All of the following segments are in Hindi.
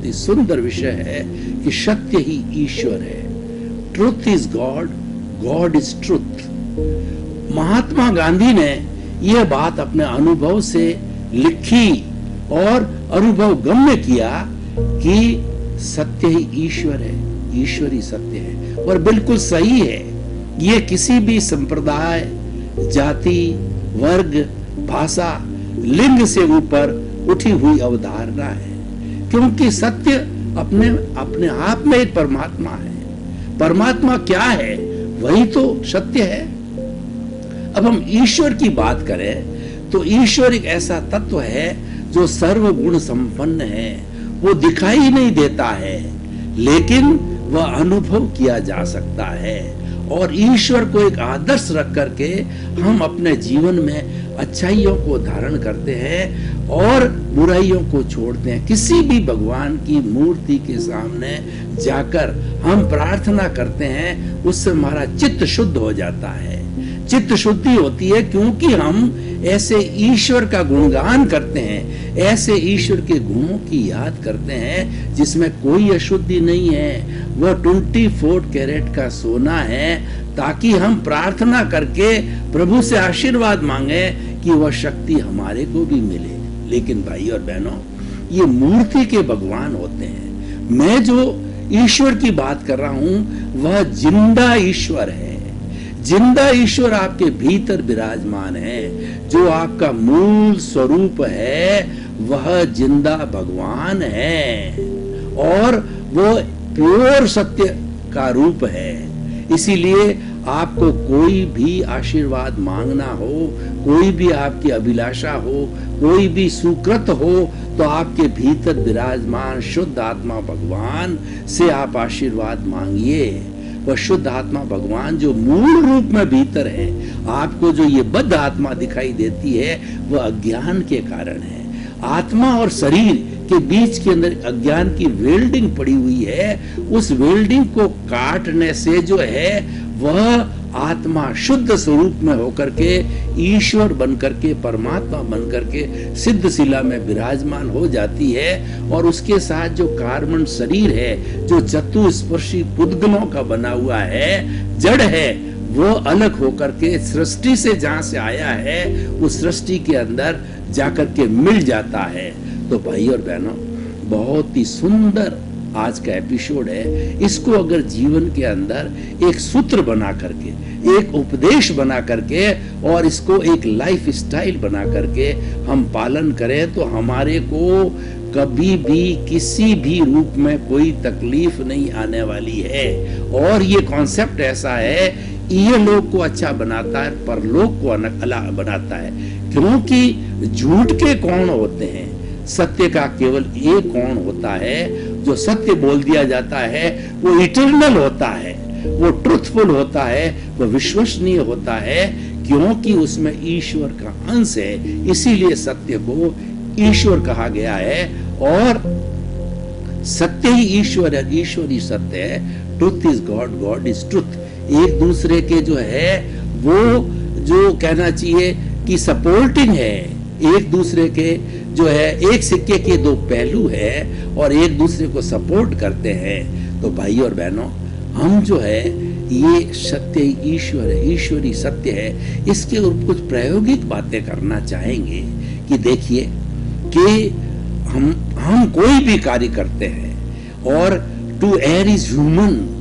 ही सुंदर विषय है कि सत्य ही ईश्वर है। Truth is God, God is truth. Mahatma Gandhi ने यह बात अपने अनुभव से लिखी और अनुभव गम्य किया कि सत्य ही ईश्वर है, ईश्वर ही सत्य है। और बिल्कुल सही है। ये किसी भी संप्रदाय, जाति, वर्ग, भाषा, लिंग से ऊपर उठी हुई अवधारणा है, क्योंकि सत्य अपने अपने आप में एक परमात्मा है। परमात्मा क्या है? वही तो सत्य है। अब हम ईश्वर की बात करें तो ईश्वर एक ऐसा तत्व है जो सर्वगुण संपन्न है। वो दिखाई नहीं देता है, लेकिन वह अनुभव किया जा सकता है। और ईश्वर को एक आदर्श रख करके हम अपने जीवन में अच्छाइयों को धारण करते हैं और बुराइयों को छोड़ते हैं। किसी भी भगवान की मूर्ति के सामने जाकर हम प्रार्थना करते हैं, उससे हमारा चित्त शुद्ध हो जाता है। चित्त शुद्धि होती है क्योंकि हम ऐसे ईश्वर का गुणगान करते हैं, ऐसे ईश्वर के गुणों की याद करते हैं जिसमें कोई अशुद्धि नहीं है। वह 24 कैरेट का सोना है, ताकि हम प्रार्थना करके प्रभु से आशीर्वाद मांगे कि वह शक्ति हमारे को भी मिले। लेकिन भाई और बहनों, ये मूर्ति के भगवान होते हैं। मैं जो ईश्वर की बात कर रहा हूं वह जिंदा ईश्वर है। जिंदा ईश्वर आपके भीतर विराजमान है। जो आपका मूल स्वरूप है वह जिंदा भगवान है और वो प्योर सत्य का रूप है। इसीलिए आपको कोई भी आशीर्वाद मांगना हो, कोई भी आपकी अभिलाषा हो, कोई भी सुकृत हो, तो आपके भीतर विराजमान शुद्ध आत्मा भगवान से आप आशीर्वाद मांगिए। वह शुद्ध आत्मा भगवान जो मूल रूप में भीतर है, आपको जो ये बद्ध आत्मा दिखाई देती है वह अज्ञान के कारण है। आत्मा और शरीर के बीच के अंदर अज्ञान की वेल्डिंग पड़ी हुई है। उस वेल्डिंग को काटने से जो है वह आत्मा शुद्ध स्वरूप में होकर के ईश्वर बनकर के, परमात्मा बनकर के सिद्ध शिला में विराजमान हो जाती है। और उसके साथ जो कार्बन शरीर है, जो चतुस्पर्शी पुद्गलों का बना हुआ है, जड़ है, वो अलग होकर के सृष्टि से जहां से आया है उस सृष्टि के अंदर जाकर के मिल जाता है। तो भाई और बहनों, बहुत ही सुंदर आज का एपिसोड है। इसको अगर जीवन के अंदर एक सूत्र बना करके, एक उपदेश बना करके और इसको एक लाइफ स्टाइल बना करके हम पालन करें तो हमारे को कभी भी किसी भी रूप में कोई तकलीफ नहीं आने वाली है। और ये कॉन्सेप्ट ऐसा है, ये लोग को अच्छा बनाता है, परलोक को अलग बनाता है। क्योंकि झूठ के कौन होते हैं? सत्य का केवल एक कौन होता है। जो सत्य बोल दिया जाता है वो इटर्नल होता है, वो ट्रुथफुल होता है, वो विश्वसनीय होता है, क्योंकि उसमें ईश्वर का अंश है। इसीलिए सत्य को ईश्वर कहा गया है। और सत्य ही ईश्वर है, ईश्वर ही सत्य है। Truth is God, God is truth. एक दूसरे के जो है वो जो कहना चाहिए कि सपोर्टिंग है, एक दूसरे के जो है एक सिक्के के दो पहलू है और एक दूसरे को सपोर्ट करते हैं। तो भाई और बहनों, हम जो है ये सत्य ईश्वर है, ईश्वरी सत्य है, इसके ऊपर कुछ प्रायोगिक बातें करना चाहेंगे। कि देखिए कि हम कोई भी कार्य करते हैं और टू एयर इज ह्यूमन।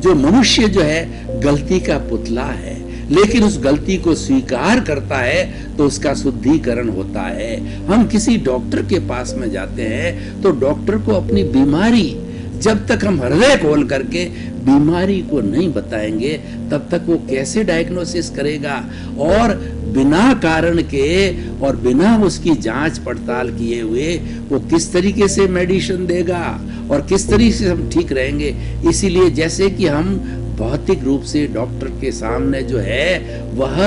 जो मनुष्य जो है गलती का पुतला है, लेकिन उस गलती को स्वीकार करता है तो उसका शुद्धिकरण होता है। हम किसी डॉक्टर के पास में जाते हैं तो डॉक्टर को अपनी बीमारी, जब तक हम हृदय खोल करके बीमारी को नहीं बताएंगे तब तक वो कैसे डायग्नोसिस करेगा। और बिना कारण के और बिना उसकी जांच पड़ताल किए हुए वो किस तरीके से मेडिसिन देगा और किस तरीके से हम ठीक रहेंगे। इसीलिए जैसे कि हम भौतिक रूप से डॉक्टर के सामने जो है वह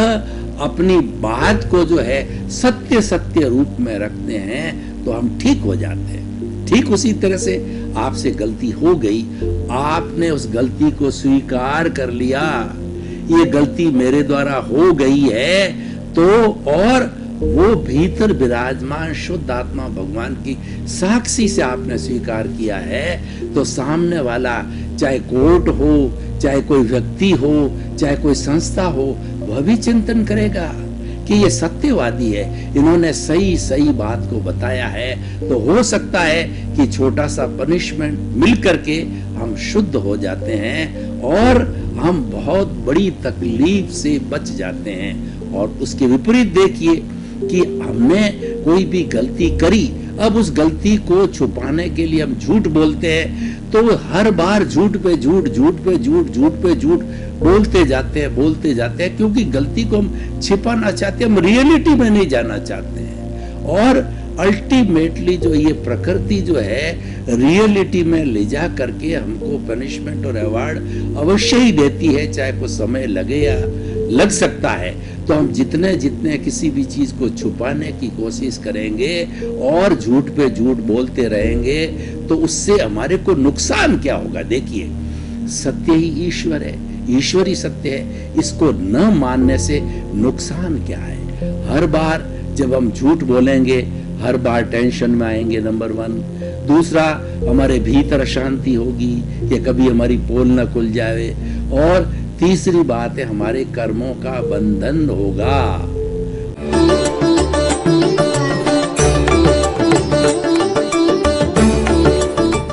अपनी बात को जो है सत्य सत्य रूप में रखते हैं तो हम ठीक हो जाते हैं। ठीक उसी तरह से आपसे गलती हो गई, आपने उस गलती को स्वीकार कर लिया, ये गलती मेरे द्वारा हो गई है, तो और वो भीतर विराजमान शुद्ध आत्मा भगवान की साक्षी से आपने स्वीकार किया है, तो सामने वाला चाहे कोर्ट हो, चाहे कोई व्यक्ति हो, चाहे कोई संस्था हो, वह भी चिंतन करेगा कि ये सत्यवादी है, इन्होंने सही सही बात को बताया है, तो हो सकता है कि छोटा सा पनिशमेंट मिल करके हम शुद्ध हो जाते हैं और हम बहुत बड़ी तकलीफ से बच जाते हैं। और उसके विपरीत देखिए कि हमने कोई भी गलती करी, अब उस गलती को छुपाने के लिए हम झूठ बोलते हैं, तो हर बार झूठ पे झूठ, झूठ पे झूठ, झूठ पे झूठ बोलते जाते हैं, क्योंकि गलती को हम छिपाना चाहते हैं, हम रियलिटी में नहीं जाना चाहते हैं। और अल्टीमेटली जो ये प्रकृति जो है रियलिटी में ले जा करके हमको पनिशमेंट और अवार्ड अवश्य ही देती है, चाहे कुछ समय लगे या लग सकता है। तो हम जितने जितने किसी भी चीज को छुपाने की कोशिश करेंगे और झूठ पे झूठ बोलते रहेंगे, तो उससे हमारे को नुकसान क्या होगा। देखिए, सत्य ही ईश्वर है, ईश्वर ही सत्य है, इसको न मानने से नुकसान क्या है। हर बार जब हम झूठ बोलेंगे, हर बार टेंशन में आएंगे, नंबर 1। दूसरा, हमारे भीतर अशांति होगी कि कभी हमारी पोल न खुल जाए। और तीसरी बात है, हमारे कर्मों का बंधन होगा।